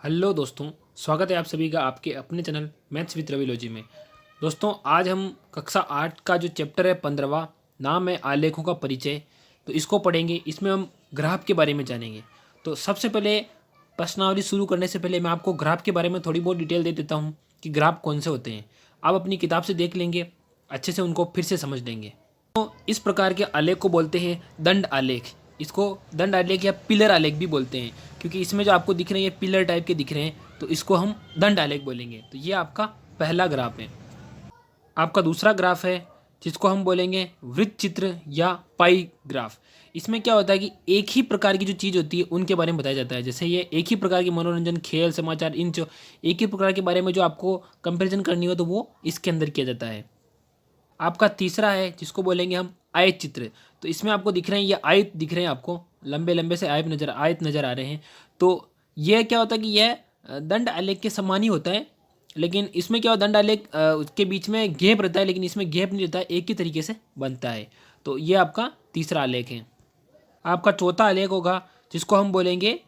Hello दोस्तों, स्वागत है आप सभी का आपके अपने चैनल मैथ्स विद रविलॉजी में। दोस्तों, आज हम कक्षा 8 का जो चैप्टर है 15वां, नाम है आलेखों का परिचय, तो इसको पढ़ेंगे। इसमें हम ग्राफ के बारे में जानेंगे। तो सबसे पहले प्रश्नावली शुरू करने से पहले मैं आपको ग्राफ के बारे में थोड़ी बहुत डिटेल दे देता हूँ कि ग्राफ कौन से होते हैं। आप अपनी किताब से देख लेंगे, अच्छे से उनको फिर से समझ लेंगे। तो इस प्रकार के आलेख को बोलते हैं दंड आलेख। इसको दंड आलेख या पिलर आलेख भी बोलते हैं, क्योंकि इसमें जो आपको दिख रहे हैं ये पिलर टाइप के दिख रहे हैं, तो इसको हम दंड आलेख बोलेंगे। तो ये आपका पहला ग्राफ है। आपका दूसरा ग्राफ है जिसको हम बोलेंगे वृत्त चित्र या पाई ग्राफ। इसमें क्या होता है कि एक ही प्रकार की जो चीज़ होती है उनके बारे में बताया जाता है। जैसे ये एक ही प्रकार की मनोरंजन, खेल, समाचार, इन जो एक ही प्रकार के बारे में जो आपको कंपेरिजन करनी हो तो वो इसके अंदर किया जाता है। आपका तीसरा है जिसको बोलेंगे हम आयत चित्र। तो इसमें आपको दिख रहे हैं ये आयत दिख रहे हैं, आपको लंबे लंबे से आयत नज़र आ रहे हैं। तो यह क्या होता है कि यह दंड आलेख के समान ही होता है, लेकिन इसमें क्या होता है, दंड आलेख उसके बीच में गैप रहता है, लेकिन इसमें गैप नहीं रहता है, एक ही तरीके से बनता है। तो ये आपका तीसरा आलेख है। आपका चौथा आलेख होगा जिसको हम बोलेंगे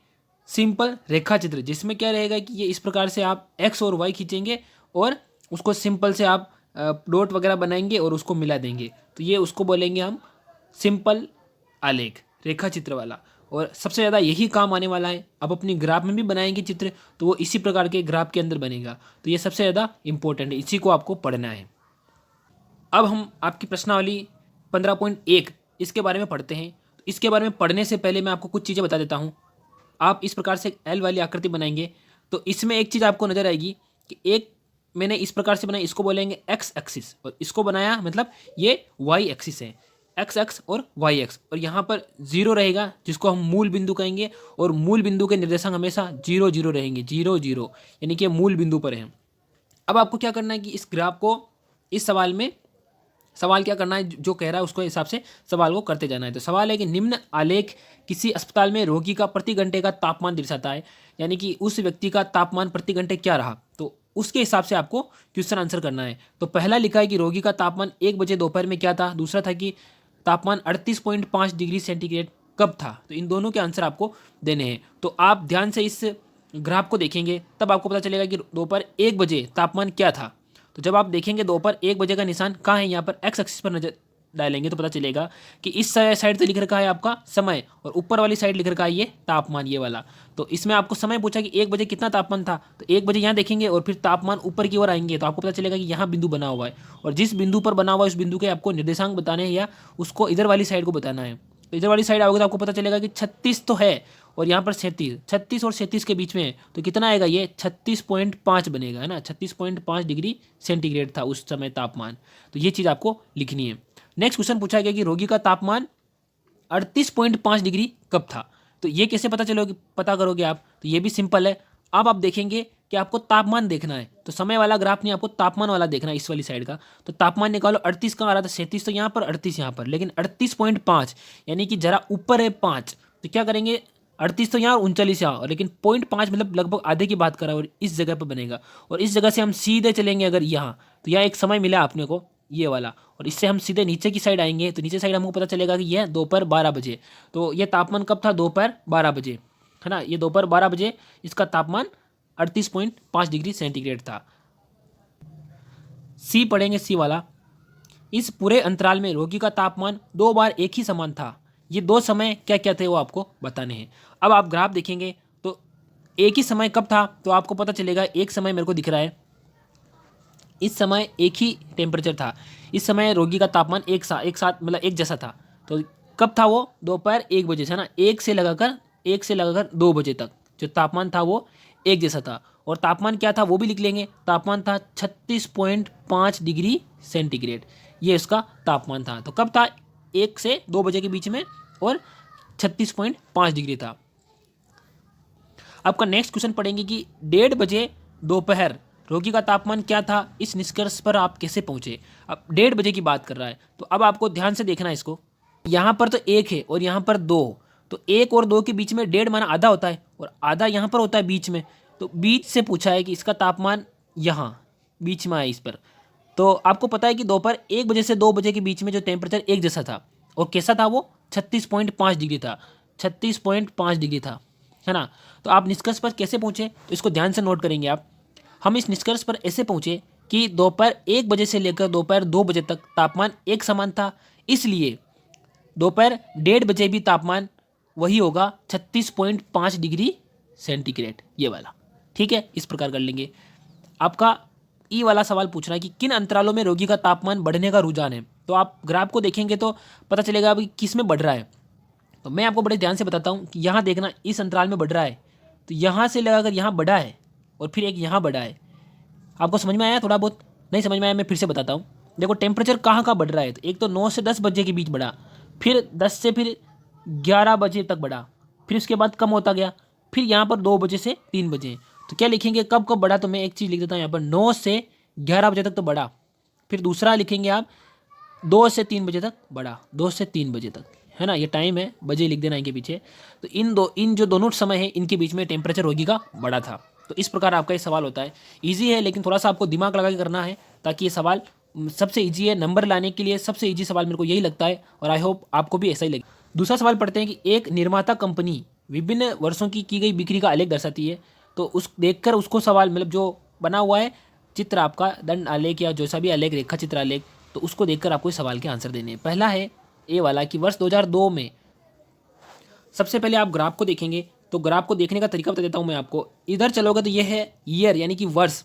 सिंपल रेखा चित्र, जिसमें क्या रहेगा कि ये इस प्रकार से आप एक्स और वाई खींचेंगे और उसको सिंपल से आप डॉट वगैरह बनाएंगे और उसको मिला देंगे। तो ये उसको बोलेंगे हम सिंपल आलेख, रेखा चित्र वाला। और सबसे ज़्यादा यही काम आने वाला है। अब अपनी ग्राफ में भी बनाएंगे चित्र तो वो इसी प्रकार के ग्राफ के अंदर बनेगा। तो ये सबसे ज़्यादा इंपॉर्टेंट है, इसी को आपको पढ़ना है। अब हम आपकी प्रश्नावली 15.1 इसके बारे में पढ़ते हैं। तो इसके बारे में पढ़ने से पहले मैं आपको कुछ चीज़ें बता देता हूँ। आप इस प्रकार से एल वाली आकृति बनाएंगे तो इसमें एक चीज़ आपको नजर आएगी कि एक मैंने इस प्रकार से बनाई, इसको बोलेंगे एक्स एक्सिस, और इसको बनाया मतलब ये वाई एक्सिस है, एक्स एक्स और वाई एक्स। और यहाँ पर जीरो रहेगा जिसको हम मूल बिंदु कहेंगे, और मूल बिंदु के निर्देशांक हमेशा जीरो जीरो रहेंगे, जीरो जीरो, यानी कि मूल बिंदु पर है। अब आपको क्या करना है कि इस ग्राफ को, इस सवाल में सवाल क्या करना है, जो कह रहा है उसको हिसाब से सवाल को करते जाना है। तो सवाल है कि निम्न आलेख किसी अस्पताल में रोगी का प्रति घंटे का तापमान दर्शाता है, यानी कि उस व्यक्ति का तापमान प्रति घंटे क्या रहा, तो उसके हिसाब से आपको क्वेश्चन आंसर करना है। तो पहला लिखा है कि रोगी का तापमान 1 बजे दोपहर में क्या था, दूसरा था कि तापमान 38.5 डिग्री सेंटीग्रेड कब था। तो इन दोनों के आंसर आपको देने हैं। तो आप ध्यान से इस ग्राफ को देखेंगे तब आपको पता चलेगा कि दोपहर 1 बजे तापमान क्या था। तो जब आप देखेंगे दोपहर 1 बजे का निशान कहाँ है, यहाँ पर एक्स एक्सिस पर नजर डालेंगे तो पता चलेगा कि इस साइड तो लिख रखा है आपका समय, और ऊपर वाली साइड लिख रखा है ये तापमान, ये वाला। तो इसमें आपको समय पूछा कि 1 बजे कितना तापमान था, तो 1 बजे यहाँ देखेंगे और फिर तापमान ऊपर की ओर आएंगे तो आपको पता चलेगा कि यहाँ बिंदु बना हुआ है, और जिस बिंदु पर बना हुआ है उस बिंदु के आपको निर्देशांक बताने हैं या उसको इधर वाली साइड को बताना है। तो इधर वाली साइड आओगे तो आपको पता चलेगा कि 36 तो है और यहाँ पर 37, 36 और 37 के बीच में है, तो कितना आएगा, ये 36.5 बनेगा, है ना। 36.5 डिग्री सेंटीग्रेड था उस समय तापमान। तो ये चीज़ आपको लिखनी है। नेक्स्ट क्वेश्चन पूछा गया कि रोगी का तापमान 38.5 डिग्री कब था। तो ये कैसे पता करोगे आप, तो ये भी सिंपल है। अब आप देखेंगे कि आपको तापमान देखना है, तो समय वाला ग्राफ नहीं, आपको तापमान वाला देखना है, इस वाली साइड का। तो तापमान निकालो, 38 कहाँ आ रहा था, 37 तो यहाँ पर, 38 यहाँ पर, लेकिन 38.5 यानी कि जरा ऊपर है 5, तो क्या करेंगे, 38 तो यहाँ और 39 यहाँ, लेकिन 0.5 मतलब लगभग आधे की बात करा, और इस जगह पर बनेगा। और इस जगह से हम सीधे चलेंगे अगर यहाँ, तो यहाँ एक समय मिला आपने को ये वाला, और इससे हम सीधे नीचे की साइड आएंगे तो नीचे साइड हमको पता चलेगा कि यह दोपहर 12 बजे। तो ये तापमान कब था, दोपहर 12 बजे, है ना। ये दोपहर 12 बजे इसका तापमान 38.5 डिग्री सेंटीग्रेड था। सी पढ़ेंगे, सी वाला, इस पूरे अंतराल में रोगी का तापमान 2 बार एक ही समान था। ये 2 समय क्या क्या थे वो आपको बताने हैं। अब आप ग्राफ देखेंगे तो एक ही समय कब था, तो आपको पता चलेगा, एक समय मेरे को दिख रहा है, इस समय एक ही टेम्परेचर था, इस समय रोगी का तापमान एक साथ मतलब एक जैसा था। तो कब था वो, दोपहर 1 बजे से, है ना। 1 से लगाकर 2 बजे तक जो तापमान था वो एक जैसा था। और तापमान क्या था वो भी लिख लेंगे, तापमान था 36.5 डिग्री सेंटीग्रेड, ये इसका तापमान था। तो कब था, 1 से 2 बजे के बीच में, और 36.5 डिग्री था। आपका नेक्स्ट क्वेश्चन पढ़ेंगे कि 1:30 बजे दोपहर रोगी का तापमान क्या था, इस निष्कर्ष पर आप कैसे पहुंचे। अब 1:30 बजे की बात कर रहा है, तो अब आपको ध्यान से देखना है इसको। यहाँ पर तो 1 है और यहाँ पर 2, तो 1 और 2 के बीच में 1:30 माना आधा होता है, और आधा यहाँ पर होता है बीच में। तो बीच से पूछा है कि इसका तापमान यहाँ बीच में है इस पर। तो आपको पता है कि दोपहर 1 बजे से 2 बजे के बीच में जो टेम्परेचर एक जैसा था, और कैसा था वो, 36.5 डिग्री था, 36.5 डिग्री था। है ना। तो आप निष्कर्ष पर कैसे पहुँचे, तो इसको ध्यान से नोट करेंगे आप। हम इस निष्कर्ष पर ऐसे पहुँचे कि दोपहर 1 बजे से लेकर दोपहर 2 बजे तक तापमान एक समान था, इसलिए दोपहर 1:30 बजे भी तापमान वही होगा 36.5 डिग्री सेंटीग्रेड, ये वाला। ठीक है, इस प्रकार कर लेंगे। आपका ई वाला सवाल पूछ रहा है कि किन अंतरालों में रोगी का तापमान बढ़ने का रुझान है। तो आप ग्राफ को देखेंगे तो पता चलेगा अभी किस में बढ़ रहा है। तो मैं आपको बड़े ध्यान से बताता हूँ कि यहाँ देखना, इस अंतराल में बढ़ रहा है, तो यहाँ से लगाकर यहाँ बढ़ा है और फिर एक यहाँ बढ़ा है। आपको समझ में आया? थोड़ा बहुत नहीं समझ में आया, मैं फिर से बताता हूँ। देखो टेम्परेचर कहाँ कहाँ बढ़ रहा है, तो एक तो 9 से 10 बजे के बीच बढ़ा, फिर 10 से फिर 11 बजे तक बढ़ा, फिर उसके बाद कम होता गया, फिर यहाँ पर 2 बजे से 3 बजे। तो क्या लिखेंगे, कब कब बढ़ा, तो मैं एक चीज़ लिख देता हूँ यहाँ पर, 9 से 11 बजे तक तो बढ़ा। फिर दूसरा लिखेंगे आप 2 से 3 बजे तक बढ़ा, 2 से 3 बजे तक, है ना, ये टाइम है, बजे लिख देना इनके पीछे। तो इन जो दोनों समय है इनके बीच में टेम्परेचर रोगी का बढ़ा था। तो इस प्रकार आपका ये सवाल होता है। ईजी है, लेकिन थोड़ा सा आपको दिमाग लगा के करना है, ताकि ये सवाल सबसे ईजी है। नंबर लाने के लिए सबसे ईजी सवाल मेरे को यही लगता है, और आई होप आपको भी ऐसा ही लगे। दूसरा सवाल पढ़ते हैं कि एक निर्माता कंपनी विभिन्न वर्षों की गई बिक्री का आलेख दर्शाती है। तो उस देखकर उसको सवाल, मतलब जो बना हुआ है चित्र आपका, दंड आलेख या जैसा भी आलेख, रेखा चित्र आलेख, तो उसको देखकर आपको इस सवाल के आंसर देने हैं। पहला है ए वाला कि वर्ष 2002 में, सबसे पहले आप ग्राफ को देखेंगे। तो ग्राफ को देखने का तरीका बता देता हूँ मैं आपको। इधर चलोगे तो ये है ईयर, यानी कि वर्ष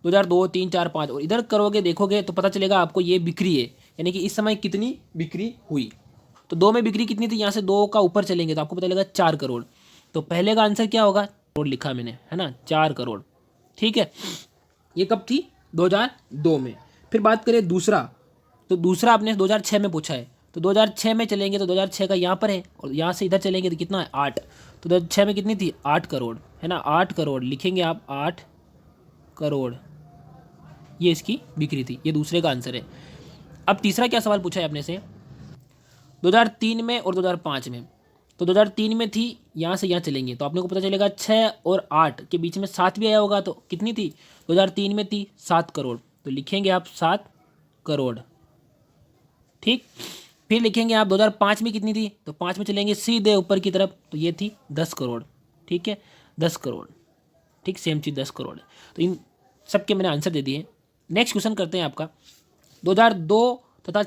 2002, 3, 4, 5, और इधर करोगे देखोगे तो पता चलेगा आपको ये बिक्री है, यानी कि इस समय कितनी बिक्री हुई। तो 2 में बिक्री कितनी थी, यहाँ से 2 का ऊपर चलेंगे तो आपको पता चलेगा 4 करोड़। तो पहले का आंसर क्या होगा, करोड़ लिखा मैंने, है ना, 4 करोड़। ठीक है, ये कब थी, 2002 में। फिर बात करें दूसरा, तो दूसरा आपने 2006 में पूछा है। तो 2006 में चलेंगे तो 2006 का यहाँ पर है, और यहाँ से इधर चलेंगे तो कितना है, 8। तो 2006 में कितनी थी, 8 करोड़, है ना, 8 करोड़ लिखेंगे आप, 8 करोड़ ये इसकी बिक्री थी। ये दूसरे का आंसर है। अब तीसरा क्या सवाल पूछा है आपने से, 2003 में और 2005 में। तो 2003 में थी, यहाँ से यहाँ चलेंगे तो आपने को पता चलेगा 6 और 8 के बीच में 7 भी आया होगा, तो कितनी थी, 2003 में थी 7 करोड़। तो लिखेंगे आप 7 करोड़। ठीक, फिर लिखेंगे आप 2005 में कितनी थी, तो 5 में चलेंगे सीधे ऊपर की तरफ, तो ये थी 10 करोड़। ठीक है, 10 करोड़। ठीक, सेम चीज़ 10 करोड़ है। तो इन सब के मैंने आंसर दे दिए। नेक्स्ट क्वेश्चन करते हैं आपका, 2002 तथा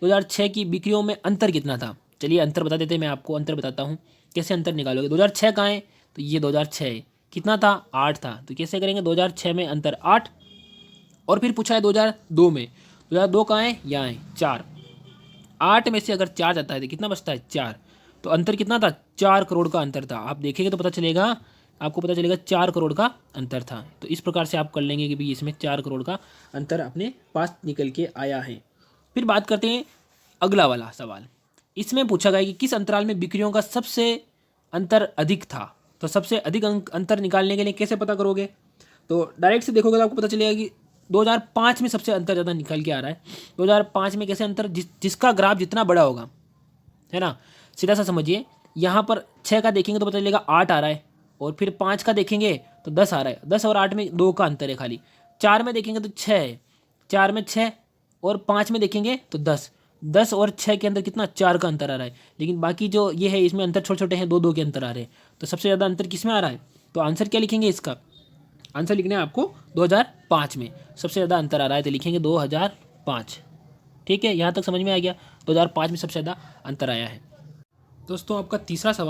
2006 की बिक्रियों में अंतर कितना था। चलिए अंतर बता देते हैं, मैं आपको अंतर बताता हूँ कैसे अंतर निकालोगे। 2006 कहाँ है, तो ये 2006 है, कितना था, 8 था। तो कैसे करेंगे, 2006 में अंतर 8, और फिर पूछा है 2002 में, 2002 कहाँ है, यहाँ है 4। 8 में से अगर 4 जाता है तो कितना बचता है, 4। तो अंतर कितना था, 4 करोड़ का अंतर था। आप देखेंगे तो पता चलेगा, आपको पता चलेगा 4 करोड़ का अंतर था। तो इस प्रकार से आप कर लेंगे कि भाई इसमें 4 करोड़ का अंतर अपने पास निकल के आया है। फिर बात करते हैं अगला वाला सवाल। इसमें पूछा गया कि किस अंतराल में बिक्रियों का सबसे अंतर अधिक था। तो सबसे अधिक अंतर निकालने के लिए कैसे पता करोगे, तो डायरेक्ट से देखोगे तो आपको पता चलेगा कि 2005 में सबसे अंतर ज़्यादा निकल के आ रहा है। 2005 में कैसे अंतर, जिसका ग्राफ जितना बड़ा होगा, है ना, सीधा सा समझिए। यहाँ पर 6 का देखेंगे तो पता चलेगा 8 आ रहा है, और फिर 5 का देखेंगे तो 10 आ रहा है। 10 और 8 में 2 का अंतर है खाली। 4 में देखेंगे तो 6 है, 4 में 6, और 5 में देखेंगे तो 10। 10 और 6 के अंदर कितना, 4 का अंतर आ रहा है। लेकिन बाकी जो ये है इसमें अंतर छोटे छोटे हैं, 2 2 के अंतर आ रहे हैं। तो सबसे ज़्यादा अंतर किस में आ रहा है, तो आंसर क्या लिखेंगे, इसका आंसर लिखना है आपको 2005 में सबसे ज़्यादा अंतर आ रहा है, तो लिखेंगे 2005। ठीक है, यहाँ तक समझ में आ गया, 2005 में सबसे ज़्यादा अंतर आया है। दोस्तों आपका तीसरा सवाल